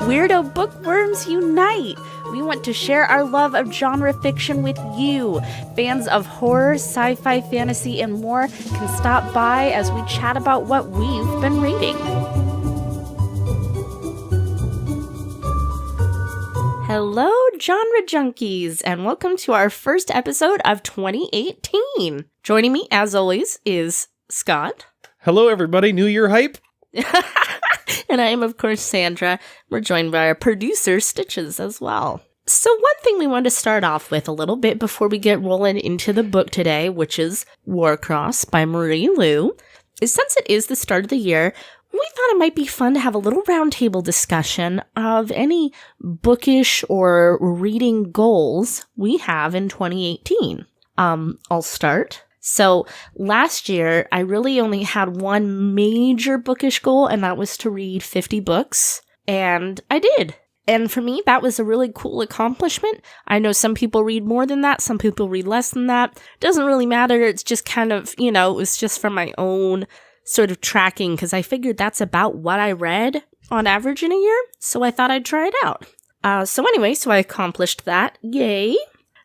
Weirdo bookworms unite! We want to share our love of genre fiction with you. Fans of horror, sci-fi, fantasy, and more can stop by as we chat about what we've been reading. Hello, genre junkies, and welcome to our first episode of 2018. Joining me, as always, is Scott. Hello, everybody. New Year hype? And I am, of course, Sandra. We're joined by our producer, Stitches, as well. So one thing we wanted to start off with a little bit before we get rolling into the book today, which is Warcross by Marie Lu, is since it is the start of the year, we thought it might be fun to have a little roundtable discussion of any bookish or reading goals we have in 2018. I'll start. So last year, I really only had one major bookish goal, and that was to read 50 books, and I did. And for me, that was a really cool accomplishment. I know some people read more than that, some people read less than that. Doesn't really matter, it's just kind of, it was just from my own sort of tracking, because I figured that's about what I read on average in a year, so I thought I'd try it out. So I accomplished that. Yay!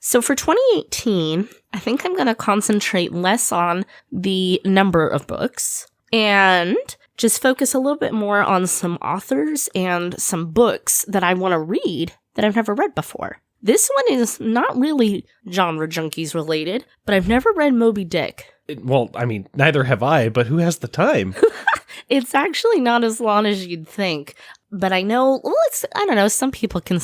So for 2018, I think I'm going to concentrate less on the number of books and just focus a little bit more on some authors and some books that I want to read that I've never read before. This one is not really genre junkies related, but I've never read Moby Dick. Well, I mean, neither have I, but who has the time? It's actually not as long as you'd think. But I know, some people can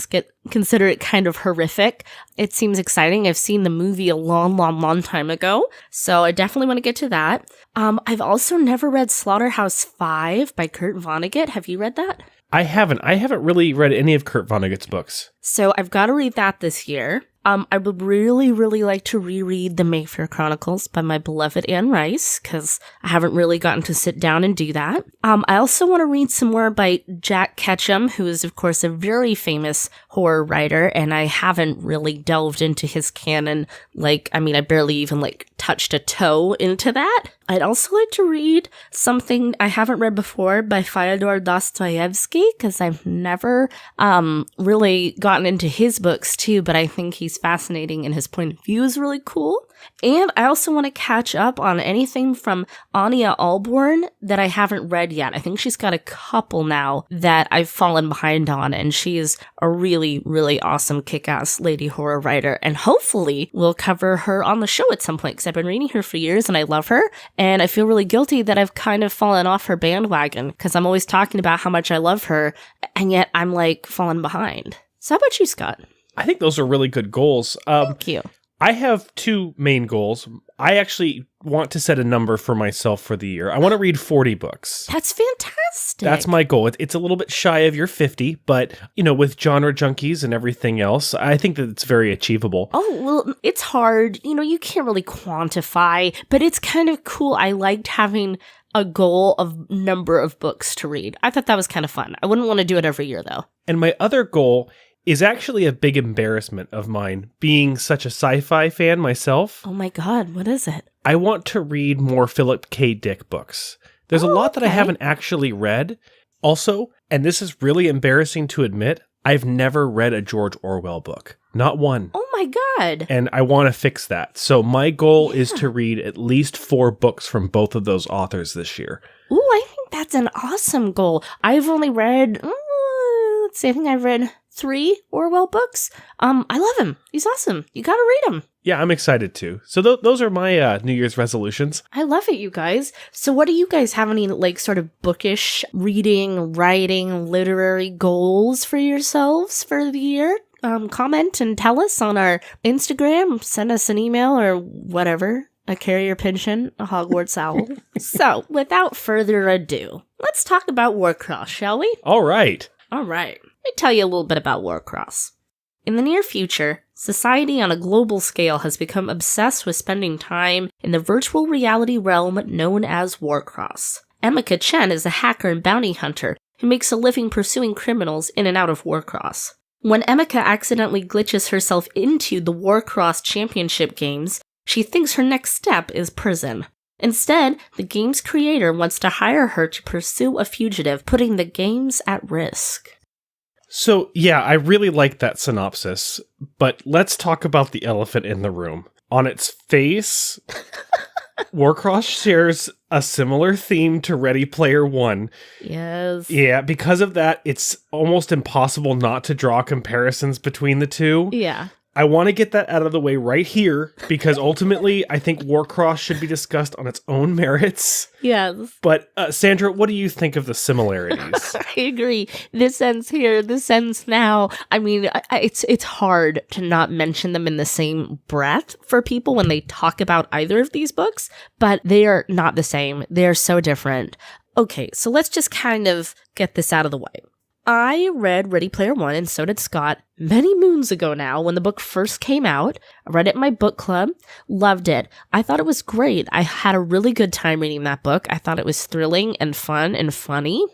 consider it kind of horrific. It seems exciting. I've seen the movie a long time ago, so I definitely want to get to that. I've also never read Slaughterhouse-Five by Kurt Vonnegut. Have you read that? I haven't. I haven't really read any of Kurt Vonnegut's books. So I've got to read that this year. I would really like to reread The Mayfair Chronicles by my beloved Anne Rice, because I haven't really gotten to sit down and do that. I also want to read some more by Jack Ketchum, who is, of course, a very famous horror writer, and I haven't really delved into his canon. I barely even, touched a toe into that. I'd also like to read something I haven't read before by Fyodor Dostoevsky, because I've never really gotten into his books too, but I think he's fascinating and his point of view is really cool. And I also want to catch up on anything from Anya Alborn that I haven't read yet. I think she's got a couple now that I've fallen behind on, and she is a really awesome kick-ass lady horror writer, and hopefully we'll cover her on the show at some point, because I've been reading her for years and I love her, and I feel really guilty that I've kind of fallen off her bandwagon, because I'm always talking about how much I love her, and yet I'm falling behind. So how about you, Scott? I think those are really good goals. Thank you. I have two main goals. I actually want to set a number for myself for the year. I want to read 40 books. That's fantastic. That's my goal. It's a little bit shy of your 50, but, with genre junkies and everything else, I think that it's very achievable. Oh, well, it's hard. You can't really quantify, but it's kind of cool. I liked having a goal of number of books to read. I thought that was kind of fun. I wouldn't want to do it every year, though. And my other goal is actually a big embarrassment of mine, being such a sci-fi fan myself. Oh my God, what is it? I want to read more Philip K. Dick books. There's a lot that I haven't actually read. Also, and this is really embarrassing to admit, I've never read a George Orwell book. Not one. Oh my God. And I want to fix that. So my goal is to read at least 4 books from both of those authors this year. Ooh, I think that's an awesome goal. I've only read, I think I've read 3 Orwell books. I love him. He's awesome. You gotta read him. Yeah, I'm excited too. So those are my New Year's resolutions. I love it, you guys. So what do you guys have any sort of bookish reading, writing, literary goals for yourselves for the year? Comment and tell us on our Instagram. Send us an email or whatever. A carrier pigeon, a Hogwarts owl. So without further ado, let's talk about Warcross, shall we? All right. Let me tell you a little bit about Warcross. In the near future, society on a global scale has become obsessed with spending time in the virtual reality realm known as Warcross. Emeka Chen is a hacker and bounty hunter who makes a living pursuing criminals in and out of Warcross. When Emeka accidentally glitches herself into the Warcross Championship games, she thinks her next step is prison. Instead, the game's creator wants to hire her to pursue a fugitive, putting the games at risk. So, yeah, I really like that synopsis, but let's talk about the elephant in the room. On its face, Warcross shares a similar theme to Ready Player One. Yes. Yeah, because of that, it's almost impossible not to draw comparisons between the two. Yeah. I want to get that out of the way right here, because ultimately, I think Warcross should be discussed on its own merits. Yes. But, Sandra, what do you think of the similarities? I agree. This ends here. This ends now. I mean, it's hard to not mention them in the same breath for people when they talk about either of these books, but they are not the same. They are so different. Okay, so let's just kind of get this out of the way. I read Ready Player One, and so did Scott, many moons ago now when the book first came out. I read it in my book club, loved it. I thought it was great. I had a really good time reading that book. I thought it was thrilling and fun and funny.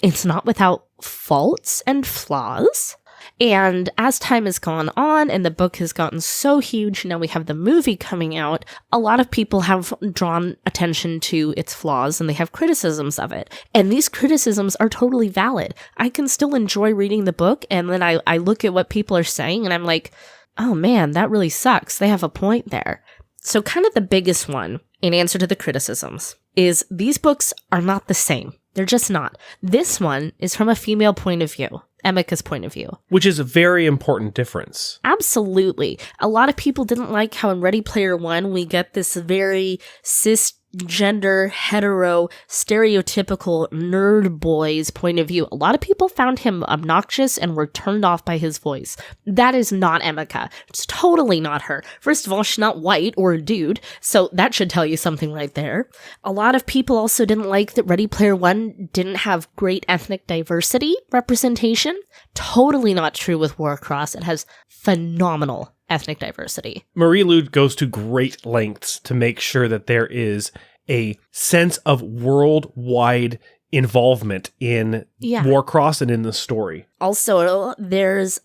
It's not without faults and flaws. And as time has gone on and the book has gotten so huge, now we have the movie coming out, a lot of people have drawn attention to its flaws and they have criticisms of it. And these criticisms are totally valid. I can still enjoy reading the book, and then I look at what people are saying and I'm like, oh man, that really sucks. They have a point there. So kind of the biggest one, in answer to the criticisms, is these books are not the same. They're just not. This one is from a female point of view. Emika's point of view. Which is a very important difference. Absolutely. A lot of people didn't like how in Ready Player One we get this very cisgender, hetero, stereotypical nerd boy's point of view. A lot of people found him obnoxious and were turned off by his voice. That is not Emika. It's totally not her. First of all, she's not white or a dude, so that should tell you something right there. A lot of people also didn't like that Ready Player One didn't have great ethnic diversity representation. Totally not true with Warcross. It has phenomenal ethnic diversity. Marie Lu goes to great lengths to make sure that there is a sense of worldwide involvement in Warcross and in the story. Also, there's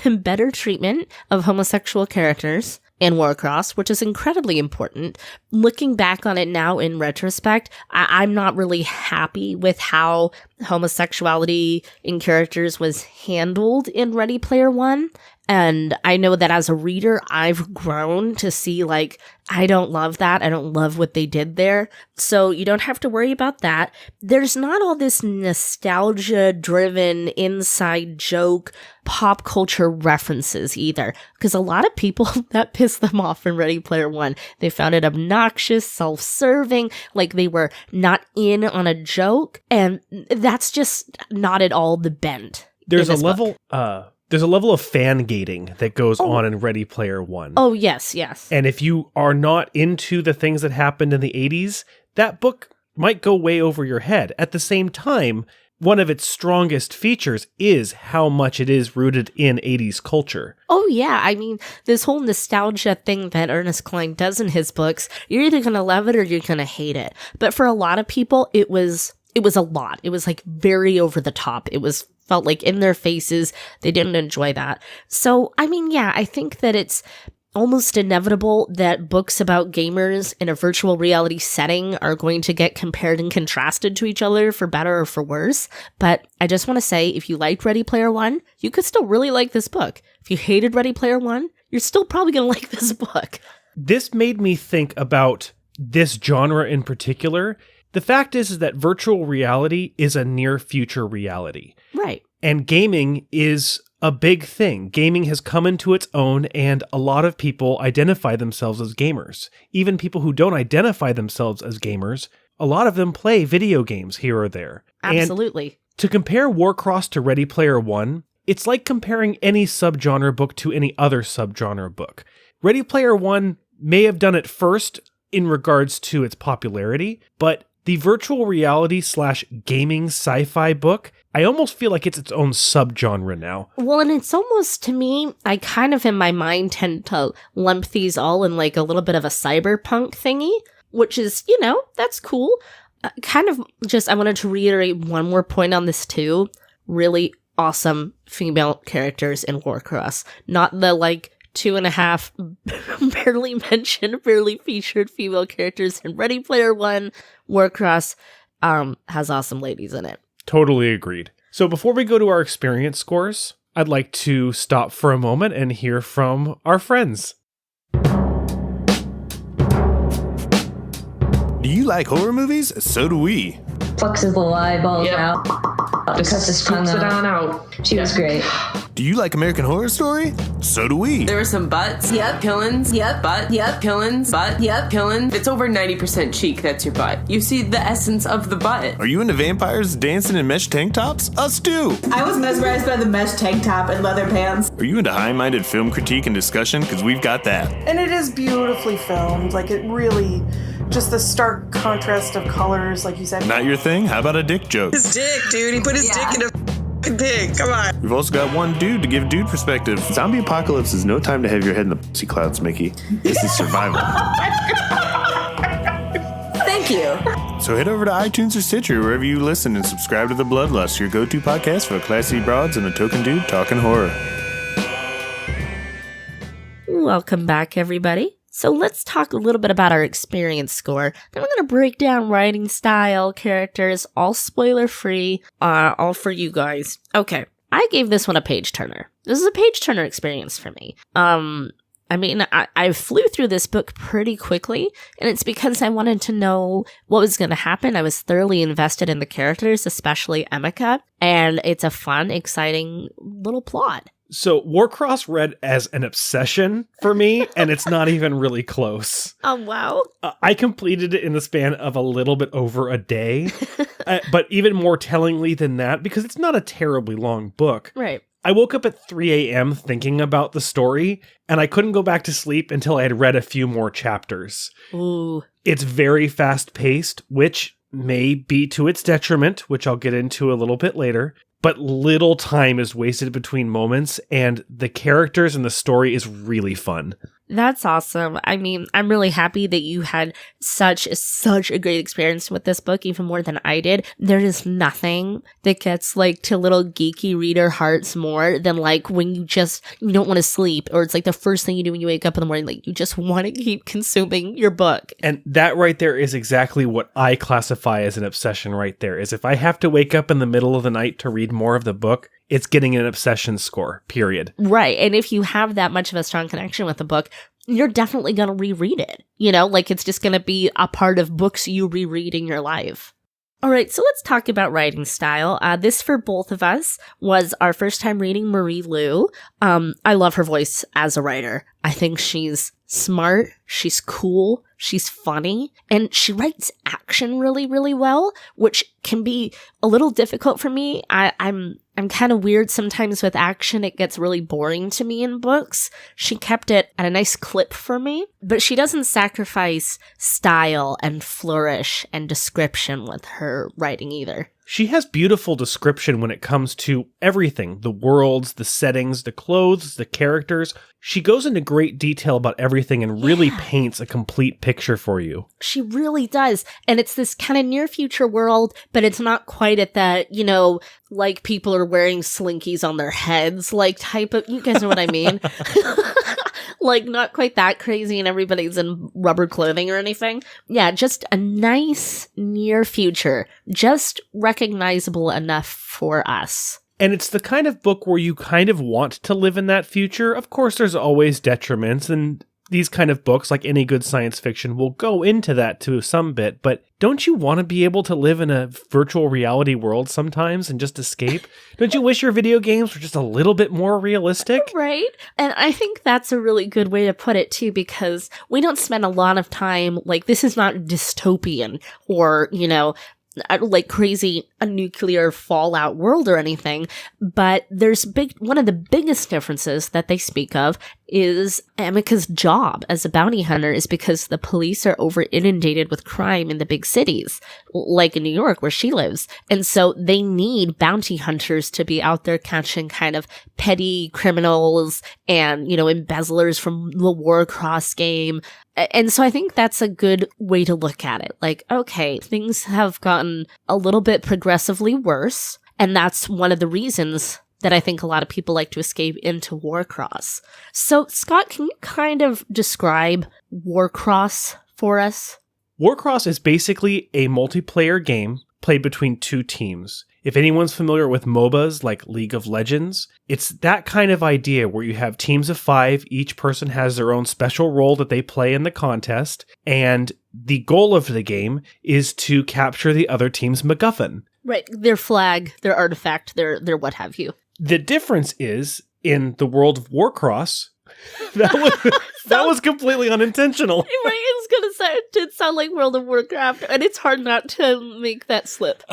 better treatment of homosexual characters in Warcross, which is incredibly important. Looking back on it now in retrospect, I'm not really happy with how homosexuality in characters was handled in Ready Player One. And I know that as a reader, I've grown to see, like, I don't love that. I don't love what they did there. So you don't have to worry about that. There's not all this nostalgia-driven, inside joke, pop culture references either. Because a lot of people, that pissed them off in Ready Player One. They found it obnoxious, self-serving, like they were not in on a joke. And that's just not at all the bent. There's a level of fan gating that goes on in Ready Player One. Oh, yes, yes. And if you are not into the things that happened in the 80s, that book might go way over your head. At the same time, one of its strongest features is how much it is rooted in 80s culture. Oh, yeah. I mean, this whole nostalgia thing that Ernest Cline does in his books, you're either going to love it or you're going to hate it. But for a lot of people, it was a lot. It was like very over the top. Felt like in their faces. They didn't enjoy that. So, I mean, yeah, I think that it's almost inevitable that books about gamers in a virtual reality setting are going to get compared and contrasted to each other for better or for worse. But I just want to say, if you liked Ready Player One, you could still really like this book. If you hated Ready Player One, you're still probably going to like this book. This made me think about this genre in particular. The fact is that virtual reality is a near future reality. Right. And gaming is a big thing. Gaming has come into its own, and a lot of people identify themselves as gamers. Even people who don't identify themselves as gamers, a lot of them play video games here or there. Absolutely. And to compare Warcross to Ready Player One, it's like comparing any subgenre book to any other subgenre book. Ready Player One may have done it first in regards to its popularity, but the virtual reality / gaming sci-fi book, I almost feel like it's its own subgenre now. Well, and it's almost, to me, I kind of in my mind tend to lump these all in like a little bit of a cyberpunk thingy, which is, that's cool. I wanted to reiterate one more point on this too. Really awesome female characters in Warcross. Not the 2.5 barely mentioned, barely featured female characters in Ready Player One. Warcross has awesome ladies in it. Totally agreed. So before we go to our experience scores, I'd like to stop for a moment and hear from our friends. Do you like horror movies? So do we. Fucks the eyeballs out. Cuts his tongue out. She was great. Do you like American Horror Story? So do we. There were some butts. Yep. Pillins. Yep. Butt. Yep. Pillins. Butt. Yep. Pillin. It's over 90% cheek. That's your butt. You see the essence of the butt. Are you into vampires dancing in mesh tank tops? Us too. I was mesmerized by the mesh tank top and leather pants. Are you into high-minded film critique and discussion? Because we've got that. And it is beautifully filmed. Like, it really, just the stark contrast of colors, like you said. Not your thing? How about a dick joke? His dick, dude. He put his dick in a pig. Come on. We've also got one dude to give dude perspective. Zombie apocalypse is no time to have your head in the pussy clouds, Mickey. This is survival. Thank you. So head over to iTunes or Stitcher, wherever you listen, and subscribe to The Bloodlust, your go-to podcast for classy broads and a token dude talking horror. Welcome back, everybody. So let's talk a little bit about our experience score. Then we're going to break down writing style, characters, all spoiler-free, all for you guys. Okay, I gave this one a page-turner. This is a page-turner experience for me. I flew through this book pretty quickly, and it's because I wanted to know what was going to happen. I was thoroughly invested in the characters, especially Emeka, and it's a fun, exciting little plot. So Warcross read as an obsession for me, and it's not even really close. Oh, wow. I completed it in the span of a little bit over a day, but even more tellingly than that, because it's not a terribly long book. Right. I woke up at 3 a.m. thinking about the story, and I couldn't go back to sleep until I had read a few more chapters. Ooh. It's very fast-paced, which may be to its detriment, which I'll get into a little bit later. But little time is wasted between moments, and the characters and the story is really fun. That's awesome. I mean, I'm really happy that you had such a great experience with this book, even more than I did. There is nothing that gets like to little geeky reader hearts more than like when you don't want to sleep, or it's like the first thing you do when you wake up in the morning, like you just want to keep consuming your book. And that right there is exactly what I classify as an obsession right there, is if I have to wake up in the middle of the night to read more of the book, it's getting an obsession score, period. Right. And if you have that much of a strong connection with the book, you're definitely going to reread it. You know, like it's just going to be a part of books you reread in your life. All right, so let's talk about writing style. This, for both of us, was our first time reading Marie Lu. I love her voice as a writer. I think she's smart, she's cool, she's funny, and she writes action really, really well, which can be a little difficult for me. I'm kind of weird sometimes with action. It gets really boring to me in books. She kept it at a nice clip for me, but she doesn't sacrifice style and flourish and description with her writing either. She has beautiful description when it comes to everything. The worlds, the settings, the clothes, the characters. She goes into great detail about everything and really paints a complete picture for you. She really does. And it's this kind of near future world, but it's not quite at that, you know, like people are wearing slinkies on their heads, like type of, you guys know what I mean? Like not quite that crazy and everybody's in rubber clothing or anything. Yeah, just a nice near future, just recognizable enough for us. And it's the kind of book where you kind of want to live in that future. Of course, there's always detriments, and these kind of books, like any good science fiction, will go into that to some bit, but don't you want to be able to live in a virtual reality world sometimes and just escape? Don't you wish your video games were just a little bit more realistic? Right? And I think that's a really good way to put it too, because we don't spend a lot of time, like, this is not dystopian or, you know, like crazy a nuclear fallout world or anything, but one of the biggest differences that they speak of is Emeka's job as a bounty hunter is because the police are over inundated with crime in the big cities, like in New York where she lives. And so they need bounty hunters to be out there catching kind of petty criminals and, you know, embezzlers from the Warcross game. And so I think that's a good way to look at it. Like, okay, things have gotten a little bit progressively worse. And that's one of the reasons that I think a lot of people like to escape into Warcross. So, Scott, can you kind of describe Warcross for us? Warcross is basically a multiplayer game played between two teams. If anyone's familiar with MOBAs like League of Legends, it's that kind of idea where you have teams of 5, each person has their own special role that they play in the contest, and the goal of the game is to capture the other team's MacGuffin. Right, their flag, their artifact, their what have you. The difference is, in the world of Warcross, that was completely unintentional. Right, it's gonna sound, it did sound like World of Warcraft, and it's hard not to make that slip.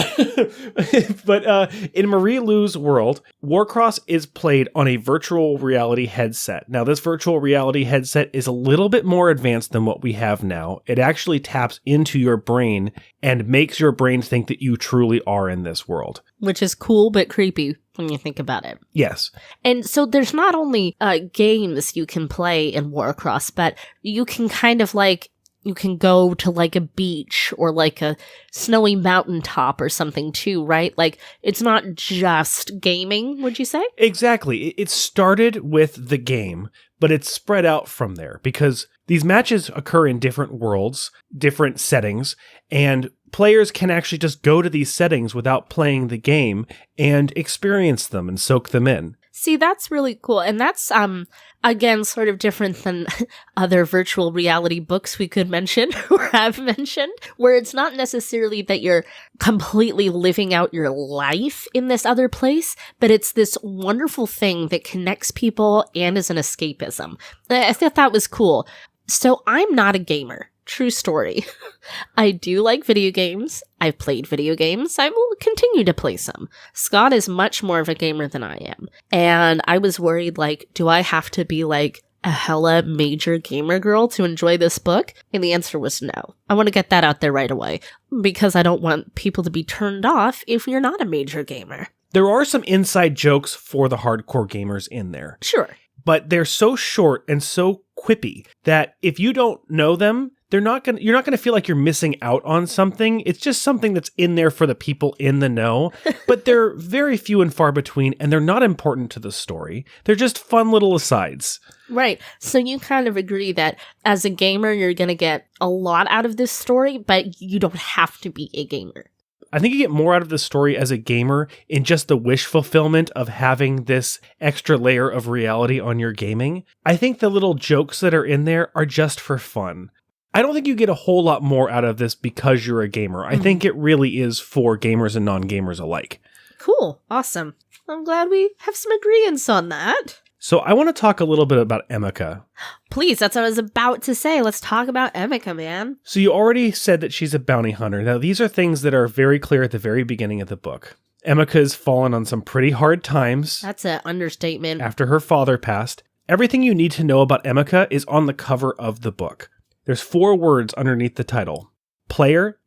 But in Marie Lou's world, Warcross is played on a virtual reality headset. Now, this virtual reality headset is a little bit more advanced than what we have now. It actually taps into your brain and makes your brain think that you truly are in this world. Which is cool but creepy when you think about it. Yes. And so there's not only games you can play in Warcross, but you can kind of like, you can go to like a beach or like a snowy mountaintop or something too, right? Like, it's not just gaming, would you say? Exactly. It started with the game, but it's spread out from there because these matches occur in different worlds, different settings, and players can actually just go to these settings without playing the game and experience them and soak them in. See, that's really cool. And that's, again, sort of different than other virtual reality books we could mention or have mentioned, where it's not necessarily that you're completely living out your life in this other place, but it's this wonderful thing that connects people and is an escapism. I thought that was cool. So I'm not a gamer. True story. I do like video games. I've played video games. I will continue to play some. Scott is much more of a gamer than I am. And I was worried, like, do I have to be like a hella major gamer girl to enjoy this book? And the answer was no. I want to get that out there right away because I don't want people to be turned off if you're not a major gamer. There are some inside jokes for the hardcore gamers in there. Sure. But they're so short and so quippy that if you don't know them, you're not going to feel like you're missing out on something. It's just something that's in there for the people in the know, but they're very few and far between, and they're not important to the story. They're just fun little asides. Right. So you kind of agree that as a gamer, you're going to get a lot out of this story, but you don't have to be a gamer. I think you get more out of the story as a gamer in just the wish fulfillment of having this extra layer of reality on your gaming. I think the little jokes that are in there are just for fun. I don't think you get a whole lot more out of this because you're a gamer. I think it really is for gamers and non-gamers alike. Cool. Awesome. I'm glad we have some agreeance on that. So I want to talk a little bit about Emika. Please, that's what I was about to say. Let's talk about Emika, man. So you already said that she's a bounty hunter. Now, these are things that are very clear at the very beginning of the book. Emika's fallen on some pretty hard times. That's an understatement. After her father passed. Everything you need to know about Emika is on the cover of the book. There's 4 words underneath the title. Player,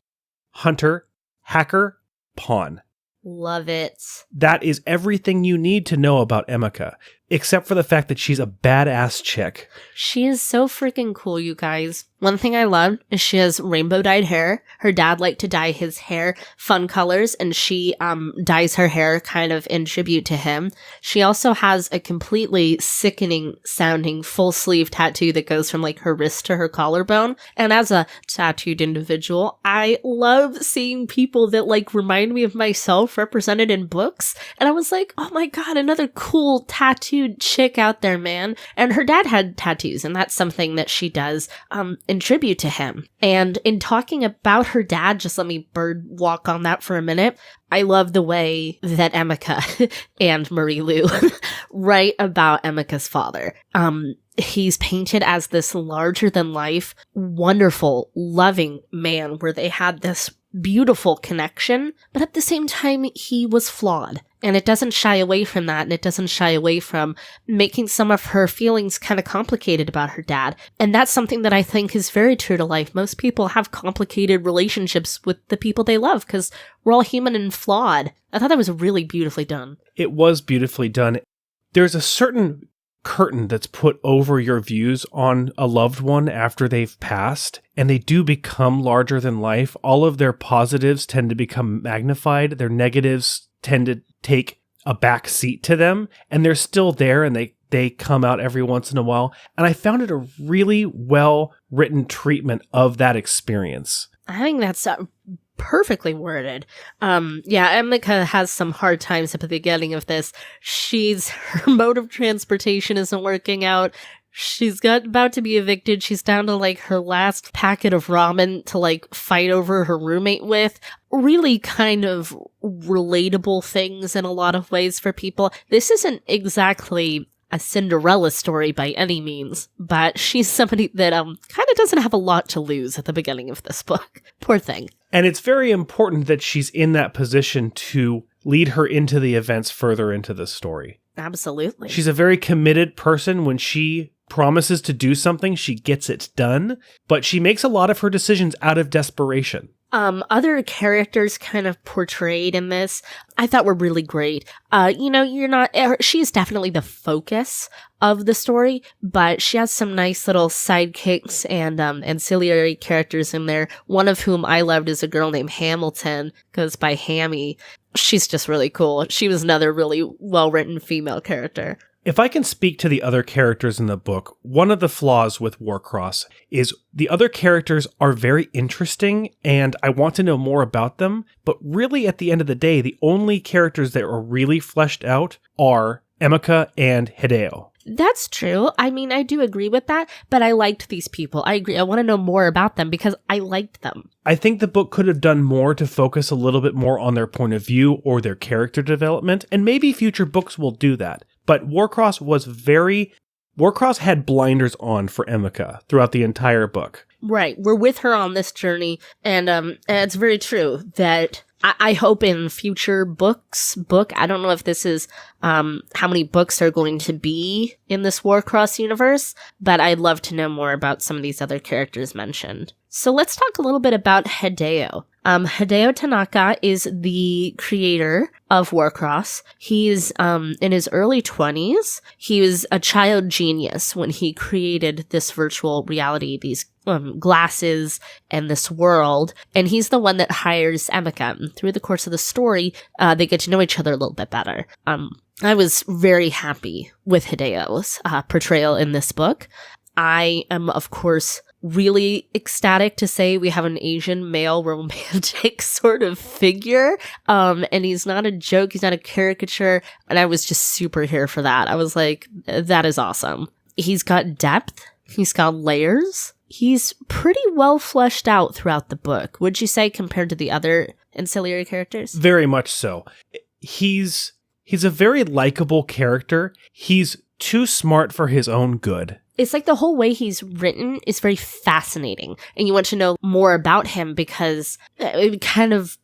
hunter, hacker, pawn. Love it. That is everything you need to know about Emika, except for the fact that she's a badass chick. She is so freaking cool, you guys. One thing I love is she has rainbow dyed hair. Her dad liked to dye his hair fun colors, and she dyes her hair kind of in tribute to him. She also has a completely sickening sounding full sleeve tattoo that goes from like her wrist to her collarbone. And as a tattooed individual, I love seeing people that like remind me of myself represented in books. And I was like, oh my god, another cool tattooed chick out there, man. And her dad had tattoos, and that's something that she does in tribute to him. And in talking about her dad, just let me bird walk on that for a minute. I love the way that Emika and Marie Lou write about Emika's father. He's painted as this larger than life, wonderful, loving man where they had this beautiful connection, but at the same time, he was flawed. And it doesn't shy away from that, and it doesn't shy away from making some of her feelings kind of complicated about her dad. And that's something that I think is very true to life. Most people have complicated relationships with the people they love because we're all human and flawed. I thought that was really beautifully done. It was beautifully done. There's a certain curtain that's put over your views on a loved one after they've passed, and they do become larger than life. All of their positives tend to become magnified. Their negatives tend to take a back seat to them, and they're still there, and they come out every once in a while. And I found it a really well written treatment of that experience. I think that's perfectly worded. Emika has some hard times at the beginning of this. Her mode of transportation isn't working out. She's about to be evicted. She's down to like her last packet of ramen to like fight over her roommate with. Really kind of relatable things in a lot of ways for people. This isn't exactly a Cinderella story by any means, but she's somebody that kind of doesn't have a lot to lose at the beginning of this book. Poor thing. And it's very important that she's in that position to lead her into the events further into the story. Absolutely. She's a very committed person. When she promises to do something, she gets it done, but she makes a lot of her decisions out of desperation. Other characters kind of portrayed in this, I thought were really great. She's definitely the focus of the story, but she has some nice little sidekicks and ancillary characters in there. One of whom I loved is a girl named Hamilton, goes by Hammy. She's just really cool. She was another really well-written female character. If I can speak to the other characters in the book, one of the flaws with Warcross is the other characters are very interesting and I want to know more about them, but really at the end of the day, the only characters that are really fleshed out are Emika and Hideo. That's true. I mean, I do agree with that, but I liked these people. I agree. I want to know more about them because I liked them. I think the book could have done more to focus a little bit more on their point of view or their character development, and maybe future books will do that. But Warcross had blinders on for Emika throughout the entire book. Right. We're with her on this journey, and it's very true that I hope in future I don't know if this is how many books are going to be in this Warcross universe, but I'd love to know more about some of these other characters mentioned. So let's talk a little bit about Hideo. Hideo Tanaka is the creator of Warcross. He's in his early 20s. He was a child genius when he created this virtual reality, these glasses and this world, and he's the one that hires Emika. And through the course of the story, they get to know each other a little bit better. I was very happy with Hideo's portrayal in this book. I am, of course, really ecstatic to say we have an Asian male romantic sort of figure. And he's not a joke. He's not a caricature. And I was just super here for that. I was like, that is awesome. He's got depth. He's got layers. He's pretty well fleshed out throughout the book, would you say, compared to the other ancillary characters? Very much so. He's a very likable character. He's too smart for his own good. It's like the whole way he's written is very fascinating, and you want to know more about him because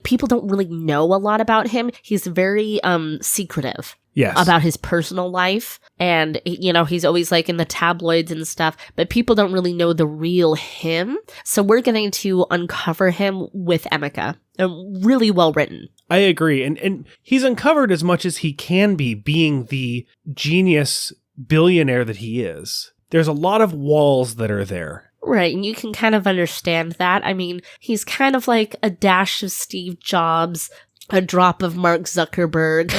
people don't really know a lot about him. He's very secretive. Yes. About his personal life, and he's always like in the tabloids and stuff, but people don't really know the real him. So we're getting to uncover him with Emika. Really well written. I agree, and he's uncovered as much as he can be, being the genius billionaire that he is. There's a lot of walls that are there. Right, and you can kind of understand that. I mean, he's kind of like a dash of Steve Jobs, a drop of Mark Zuckerberg.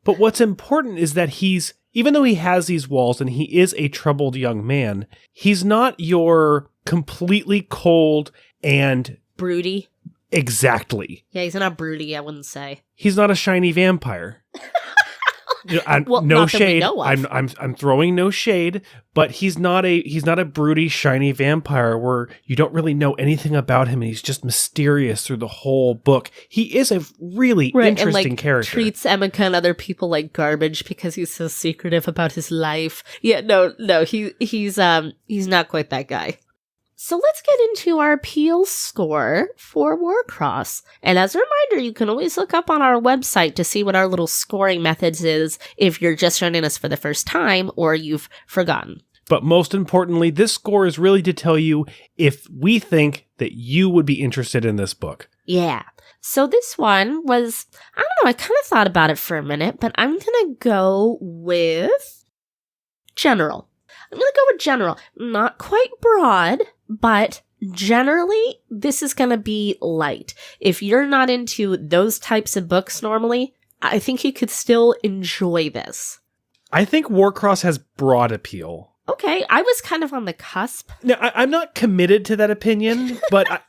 But what's important is that even though he has these walls and he is a troubled young man, he's not your completely cold and... broody? Exactly. Yeah, he's not broody, I wouldn't say. He's not a shiny vampire. No shade. I'm throwing no shade, but he's not a broody, shiny vampire where you don't really know anything about him and he's just mysterious through the whole book. He is a really interesting character. Treats Emika and other people like garbage because he's so secretive about his life. Yeah, no, he's not quite that guy. So let's get into our appeal score for Warcross. And as a reminder, you can always look up on our website to see what our little scoring methods is if you're just joining us for the first time or you've forgotten. But most importantly, this score is really to tell you if we think that you would be interested in this book. Yeah. So this one was, I don't know, I kind of thought about it for a minute, but I'm going to go with general. Not quite broad, but generally, this is going to be light. If you're not into those types of books normally, I think you could still enjoy this. I think Warcross has broad appeal. Okay, I was kind of on the cusp. Now, I'm not committed to that opinion, but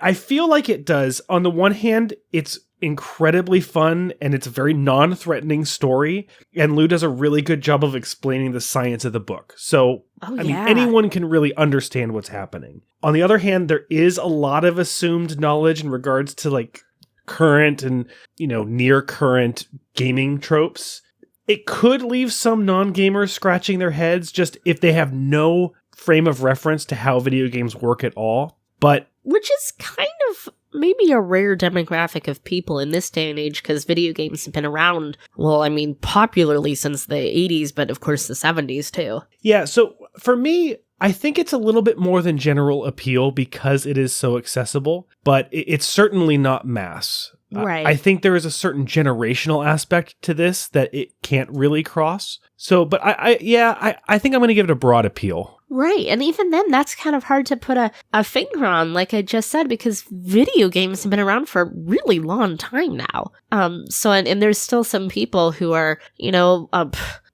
I feel like it does. On the one hand, it's incredibly fun and it's a very non-threatening story, and Lou does a really good job of explaining the science of the book. So, I mean, anyone can really understand what's happening. On the other hand, there is a lot of assumed knowledge in regards to like current and, near current gaming tropes. It could leave some non-gamers scratching their heads just if they have no frame of reference to how video games work at all. But which is kind of maybe a rare demographic of people in this day and age, because video games have been around, well, I mean, popularly since the 80s, but of course the 70s too. Yeah, so for me, I think it's a little bit more than general appeal because it is so accessible, but it's certainly not mass. Right. I think there is a certain generational aspect to this that it can't really cross. So, but I think I'm going to give it a broad appeal. Right, and even then, that's kind of hard to put a finger on, like I just said, because video games have been around for a really long time now. And there's still some people who are,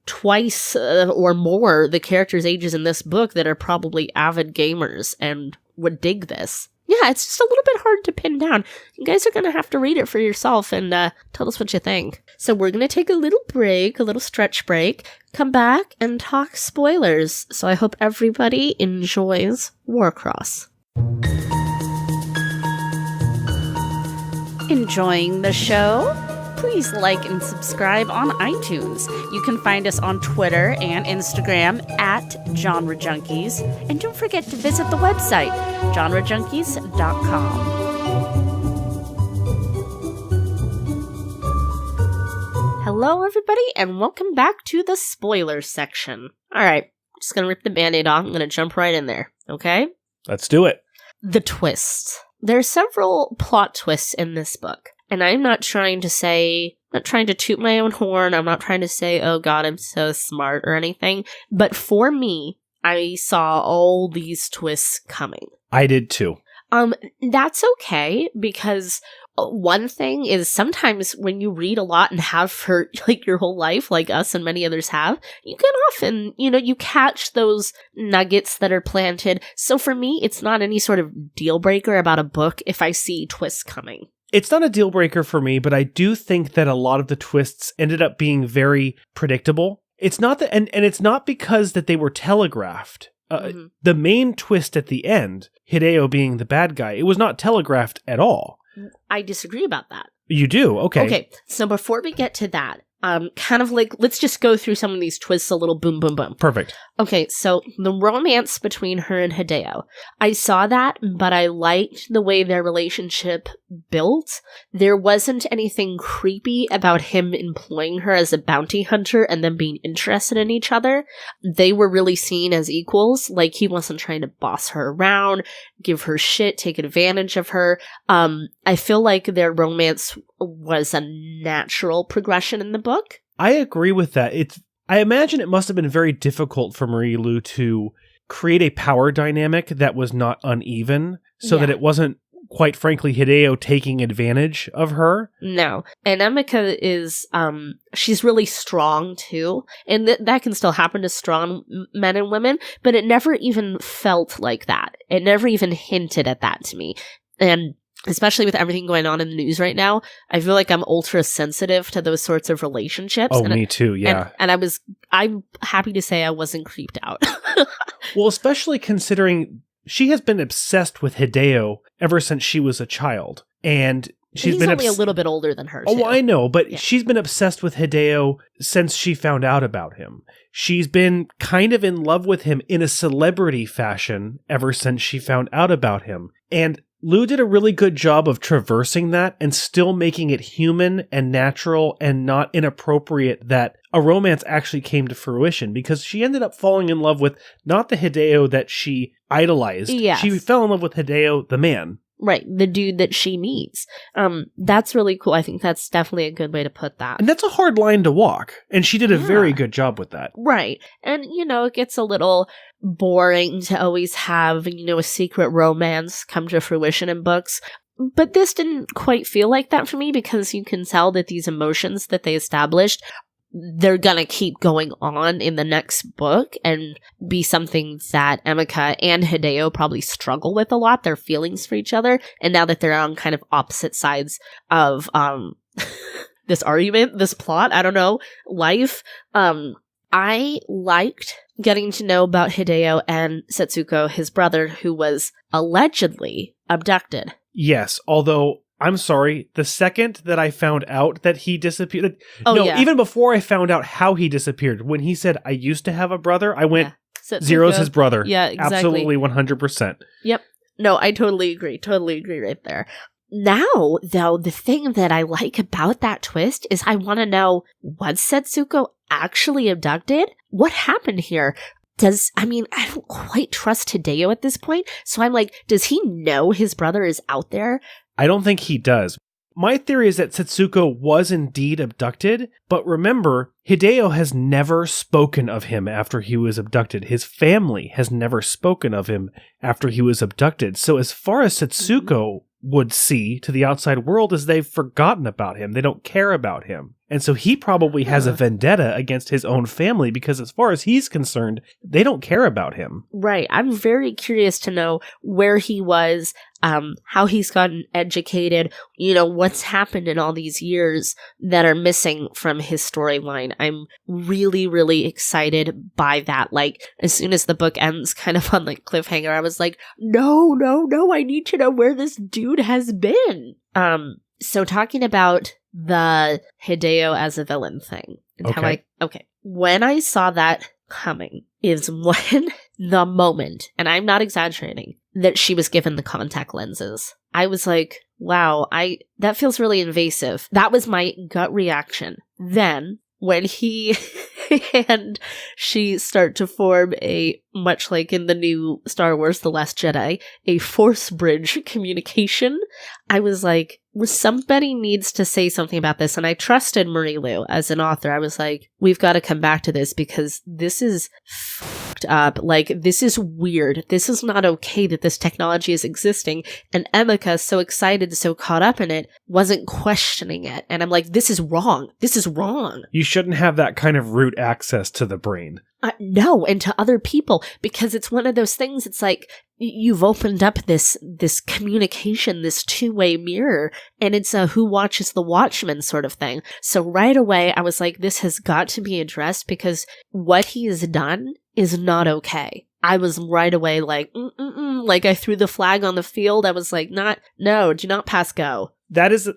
twice or more the characters' ages in this book that are probably avid gamers and would dig this. Yeah, it's just a little bit hard to pin down. You guys are going to have to read it for yourself and tell us what you think. So we're going to take a little break, a little stretch break, come back and talk spoilers. So I hope everybody enjoys Warcross. Enjoying the show? Please like and subscribe on iTunes. You can find us on Twitter and Instagram at Genre Junkies. And don't forget to visit the website, genrejunkies.com. Hello, everybody, and welcome back to the spoiler section. All right, I'm just going to rip the Band-Aid off. I'm going to jump right in there, okay? Let's do it. The twists. There are several plot twists in this book. And I'm not trying to toot my own horn. I'm not trying to say, oh God, I'm so smart or anything. But for me, I saw all these twists coming. I did too. That's okay, because one thing is sometimes when you read a lot and have for like your whole life, like us and many others have, you can often, you catch those nuggets that are planted. So for me, it's not any sort of deal breaker about a book if I see twists coming. It's not a deal breaker for me, but I do think that a lot of the twists ended up being very predictable. It's not that, and it's not because that they were telegraphed. The main twist at the end, Hideo being the bad guy, it was not telegraphed at all. I disagree about that. You do? Okay. Okay, so before we get to that, kind of like, let's just go through some of these twists a little boom, boom, boom. Perfect. Okay, so the romance between her and Hideo. I saw that, but I liked the way their relationship built. There wasn't anything creepy about him employing her as a bounty hunter and them being interested in each other. They were really seen as equals. Like, he wasn't trying to boss her around, give her shit, take advantage of her. I feel like their romance was a natural progression in the book. I agree with that. I imagine it must have been very difficult for Marie Lu to create a power dynamic that was not uneven, so that it wasn't, quite frankly, Hideo taking advantage of her. No. And Emika is, she's really strong too. And that can still happen to strong men and women, but it never even felt like that. It never even hinted at that to me. And especially with everything going on in the news right now, I feel like I'm ultra sensitive to those sorts of relationships. Oh, me too, yeah. And I'm happy to say I wasn't creeped out. Well, especially considering she has been obsessed with Hideo ever since she was a child. And he's been only a little bit older than her, too. Oh, I know, but she's been obsessed with Hideo since she found out about him. She's been kind of in love with him in a celebrity fashion ever since she found out about him. And Lou did a really good job of traversing that and still making it human and natural and not inappropriate that a romance actually came to fruition, because she ended up falling in love with not the Hideo that she idolized. Yes. She fell in love with Hideo, the man. Right, the dude that she meets. That's really cool. I think that's definitely a good way to put that. And that's a hard line to walk, and she did a very good job with that. Right. And, it gets a little boring to always have, a secret romance come to fruition in books. But this didn't quite feel like that for me, because you can tell that these emotions that they established they're gonna keep going on in the next book and be something that Emika and Hideo probably struggle with a lot, their feelings for each other. And now that they're on kind of opposite sides of this argument, this plot, I don't know, life, I liked getting to know about Hideo and Setsuko, his brother, who was allegedly abducted. Yes, although, I'm sorry, the second that I found out that he disappeared... even before I found out how he disappeared, when he said, I used to have a brother, I went, Zero's his brother. Yeah, exactly. Absolutely, 100%. Yep. No, I totally agree right there. Now, though, the thing that I like about that twist is I want to know, was Setsuko actually abducted? What happened here? I don't quite trust Hideo at this point, so I'm like, does he know his brother is out there? I don't think he does. My theory is that Setsuko was indeed abducted, but remember, Hideo has never spoken of him after he was abducted. His family has never spoken of him after he was abducted. So as far as Setsuko would see to the outside world is they've forgotten about him. They don't care about him. And so he probably has a vendetta against his own family because as far as he's concerned, they don't care about him. Right. I'm very curious to know where he was, how he's gotten educated, what's happened in all these years that are missing from his storyline. I'm really, really excited by that. Like, as soon as the book ends kind of on like cliffhanger, I was like, no, I need to know where this dude has been. So talking about the Hideo as a villain thing. And when I saw that coming is when the moment, and I'm not exaggerating, that she was given the contact lenses. I was like, wow, that feels really invasive. That was my gut reaction. Then, when he and she start to form much like in the new Star Wars The Last Jedi, a force bridge communication, I was like, somebody needs to say something about this. And I trusted Marie Lu as an author. I was like, we've got to come back to this because this is fucked up. Like, this is weird. This is not okay that this technology is existing. And Emika, so excited, so caught up in it, wasn't questioning it. And I'm like, this is wrong. This is wrong. You shouldn't have that kind of root access to the brain. No, and to other people, because it's one of those things, it's like, you've opened up this communication, this two-way mirror, and it's a who watches the watchman sort of thing. So right away, I was like, this has got to be addressed because what he has done is not okay. I was right away like, like I threw the flag on the field. I was like, no, do not pass go. That is,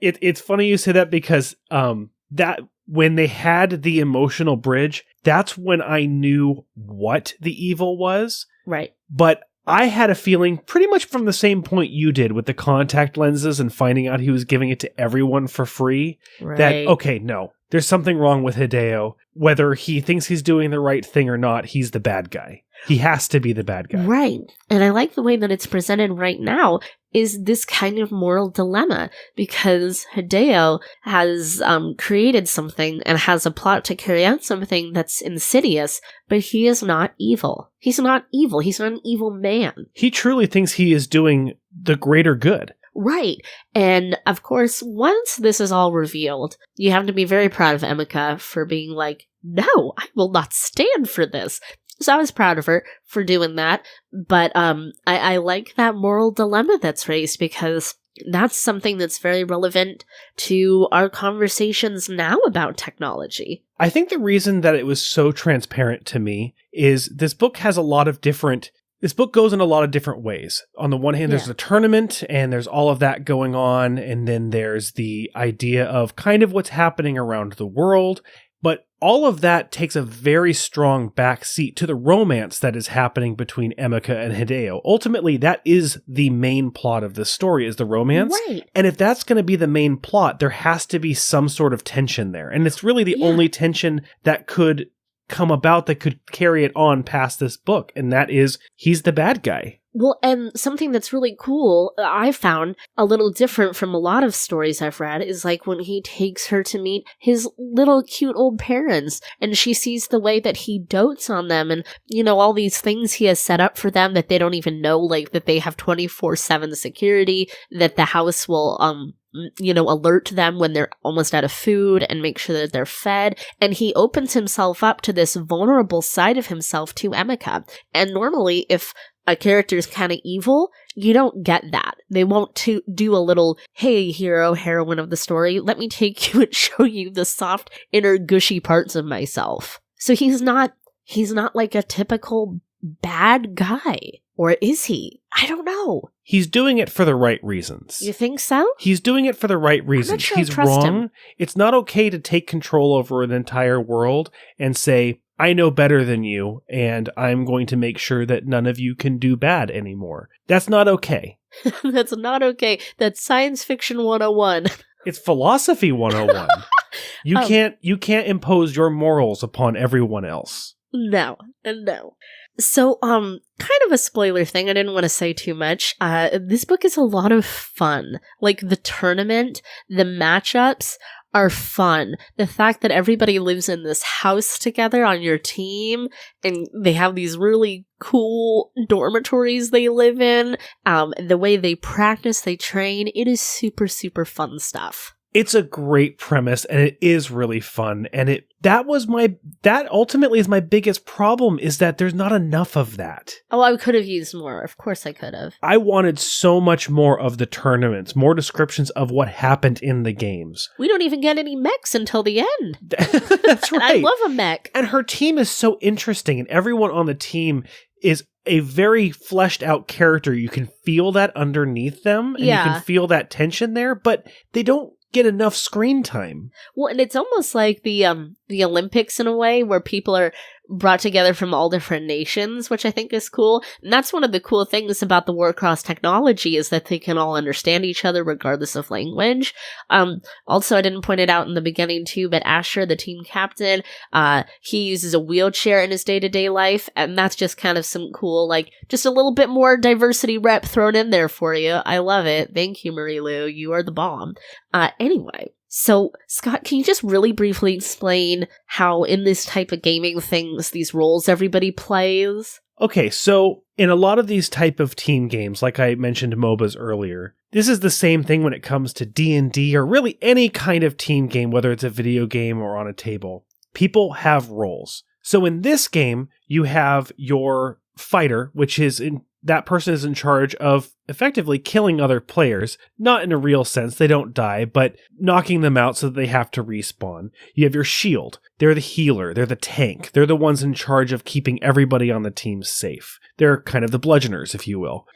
it's funny you say that because that when they had the emotional bridge, that's when I knew what the evil was. Right. But I had a feeling pretty much from the same point you did with the contact lenses and finding out he was giving it to everyone for free. Right. That, okay, no, there's something wrong with Hideo. Whether he thinks he's doing the right thing or not, he's the bad guy. He has to be the bad guy. Right. And I like the way that it's presented right now is this kind of moral dilemma because Hideo has created something and has a plot to carry out something that's insidious, but he is not evil. He's not evil. He's not an evil man. He truly thinks he is doing the greater good. Right. And of course, once this is all revealed, you have to be very proud of Emika for being like, no, I will not stand for this. So I was proud of her for doing that. But I like that moral dilemma that's raised because that's something that's very relevant to our conversations now about technology. I think the reason that it was so transparent to me is this book goes in a lot of different ways. On the one hand, there's the tournament and there's all of that going on. And then there's the idea of kind of what's happening around the world. But all of that takes a very strong backseat to the romance that is happening between Emika and Hideo. Ultimately, that is the main plot of this story, is the romance. Right. And if that's going to be the main plot, there has to be some sort of tension there. And it's really the only tension that could come about that could carry it on past this book. And that is, he's the bad guy. Well, and something that's really cool, I found a little different from a lot of stories I've read, is like when he takes her to meet his little cute old parents, and she sees the way that he dotes on them, and, all these things he has set up for them that they don't even know, like that they have 24/7 security, that the house will, alert them when they're almost out of food and make sure that they're fed. And he opens himself up to this vulnerable side of himself to Emika. And normally, if a character is kind of evil, you don't get that. They won't do a little, hey, hero, heroine of the story, let me take you and show you the soft, inner, gushy parts of myself. So he's not like a typical bad guy. Or is he? I don't know. He's doing it for the right reasons. You think so? He's doing it for the right reasons. I'm not sure He's I trust wrong. him. It's not okay to take control over an entire world and say, I know better than you, and I'm going to make sure that none of you can do bad anymore. That's not okay. That's not okay. That's science fiction 101. It's philosophy 101. You can't impose your morals upon everyone else. No. So, kind of a spoiler thing. I didn't want to say too much. This book is a lot of fun. Like, the tournament, the matchups are fun. The fact that everybody lives in this house together on your team, and they have these really cool dormitories they live in, the way they practice, they train, it is super, super fun stuff. It's a great premise, and it is really fun. And that ultimately is my biggest problem, is that there's not enough of that. Oh, I could have used more. Of course I could have. I wanted so much more of the tournaments, more descriptions of what happened in the games. We don't even get any mechs until the end. That's right. I love a mech. And her team is so interesting, and everyone on the team is a very fleshed out character. You can feel that underneath them, and you can feel that tension there, but they don't get enough screen time. Well, and it's almost like the Olympics in a way, where people are brought together from all different nations, which I think is cool. And that's one of the cool things about the Warcross technology, is that they can all understand each other regardless of language. Also, I didn't point it out in the beginning too, but Asher, the team captain, he uses a wheelchair in his day-to-day life, and that's just kind of some cool, like, just a little bit more diversity rep thrown in there for you. I love it. Thank you, Marie Lou. You are the bomb. Anyway. So, Scott, can you just really briefly explain how in this type of gaming things, these roles everybody plays? Okay, so in a lot of these type of team games, like I mentioned MOBAs earlier, this is the same thing when it comes to D&D or really any kind of team game, whether it's a video game or on a table. People have roles. So in this game, you have your fighter, which is that person is in charge of effectively killing other players, not in a real sense, they don't die, but knocking them out so that they have to respawn. You have your shield. They're the healer. They're the tank. They're the ones in charge of keeping everybody on the team safe. They're kind of the bludgeoners, if you will.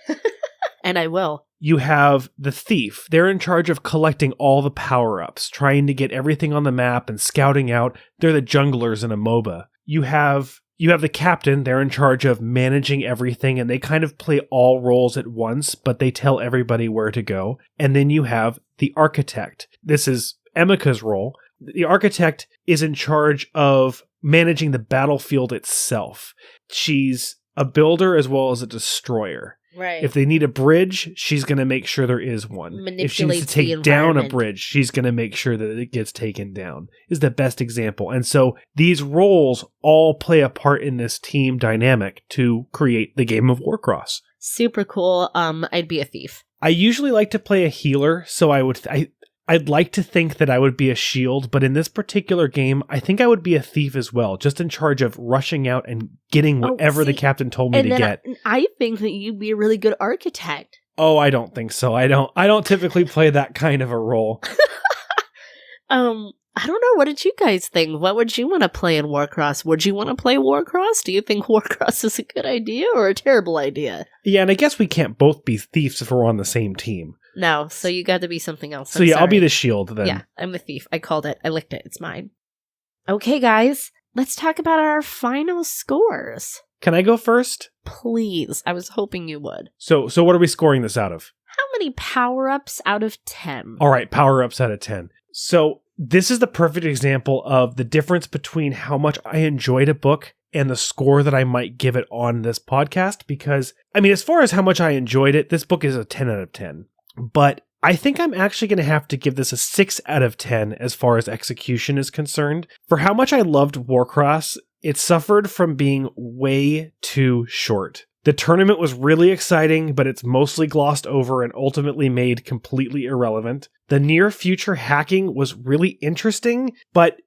And I will. You have the thief. They're in charge of collecting all the power-ups, trying to get everything on the map and scouting out. They're the junglers in a MOBA. You have the captain. They're in charge of managing everything, and they kind of play all roles at once, but they tell everybody where to go. And then you have the architect. This is Emika's role. The architect is in charge of managing the battlefield itself. She's a builder as well as a destroyer. Right. If they need a bridge, she's going to make sure there is one. If she needs to take down a bridge, she's going to make sure that it gets taken down, is the best example. And so these roles all play a part in this team dynamic to create the game of Warcross. Super cool. I'd be a thief. I usually like to play a healer, so I'd like to think that I would be a shield, but in this particular game, I think I would be a thief as well, just in charge of rushing out and getting whatever the captain told me to get. I think that you'd be a really good architect. Oh, I don't think so. I don't typically play that kind of a role. I don't know. What did you guys think? What would you want to play in Warcross? Would you want to play Warcross? Do you think Warcross is a good idea or a terrible idea? Yeah, and I guess we can't both be thieves if we're on the same team. No, so you got to be something else. So I'll be the shield then. Yeah, I'm the thief. I called it. I licked it. It's mine. Okay, guys, let's talk about our final scores. Can I go first? Please. I was hoping you would. So what are we scoring this out of? How many power-ups out of 10? All right, power-ups out of 10. So this is the perfect example of the difference between how much I enjoyed a book and the score that I might give it on this podcast. Because, I mean, as far as how much I enjoyed it, this book is a 10 out of 10. But I think I'm actually going to have to give this a 6 out of 10 as far as execution is concerned. For how much I loved Warcross, it suffered from being way too short. The tournament was really exciting, but it's mostly glossed over and ultimately made completely irrelevant. The near future hacking was really interesting, but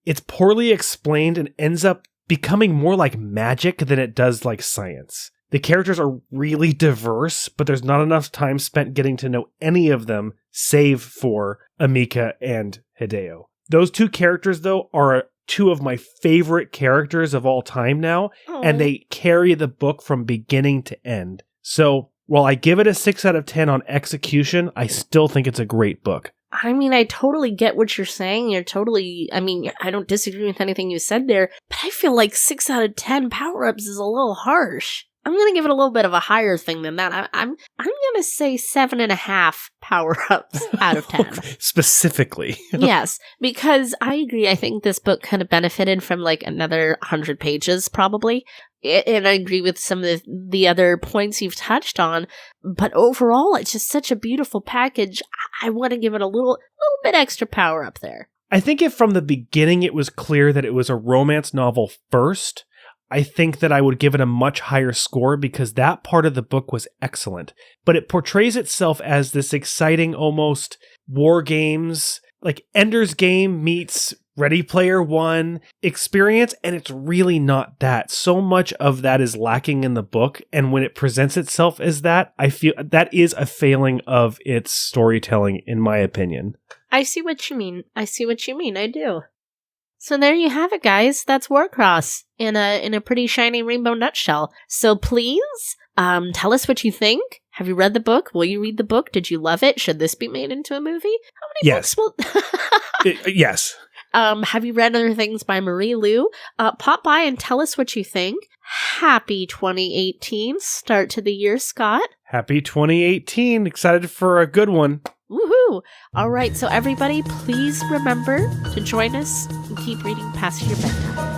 it's poorly explained and ends up becoming more like magic than it does like science. The characters are really diverse, but there's not enough time spent getting to know any of them, save for Amika and Hideo. Those two characters, though, are two of my favorite characters of all time now, and they carry the book from beginning to end. So, while I give it a 6 out of 10 on execution, I still think it's a great book. I mean, I totally get what you're saying. I don't disagree with anything you said there, but I feel like 6 out of 10 power-ups is a little harsh. I'm going to give it a little bit of a higher thing than that. I'm going to say 7.5 power-ups out of 10. Specifically. Yes, because I agree. I think this book kind of benefited from like another 100 pages, probably. And I agree with some of the other points you've touched on. But overall, it's just such a beautiful package. I want to give it a little bit extra power up there. I think if from the beginning it was clear that it was a romance novel first, I think that I would give it a much higher score because that part of the book was excellent. But it portrays itself as this exciting, almost war games, like Ender's Game meets Ready Player One experience, and it's really not that. So much of that is lacking in the book, and when it presents itself as that, I feel that is a failing of its storytelling, in my opinion. I see what you mean. I do. So there you have it, guys. That's Warcross in a pretty shiny rainbow nutshell. So please, tell us what you think. Have you read the book? Will you read the book? Did you love it? Should this be made into a movie? How many Yes. books will... Yes. Have you read other things by Marie Lu? Pop by and tell us what you think. Happy 2018 start to the year, Scott. Happy 2018. Excited for a good one. Woohoo! All right, so everybody, please remember to join us and keep reading past your bedtime.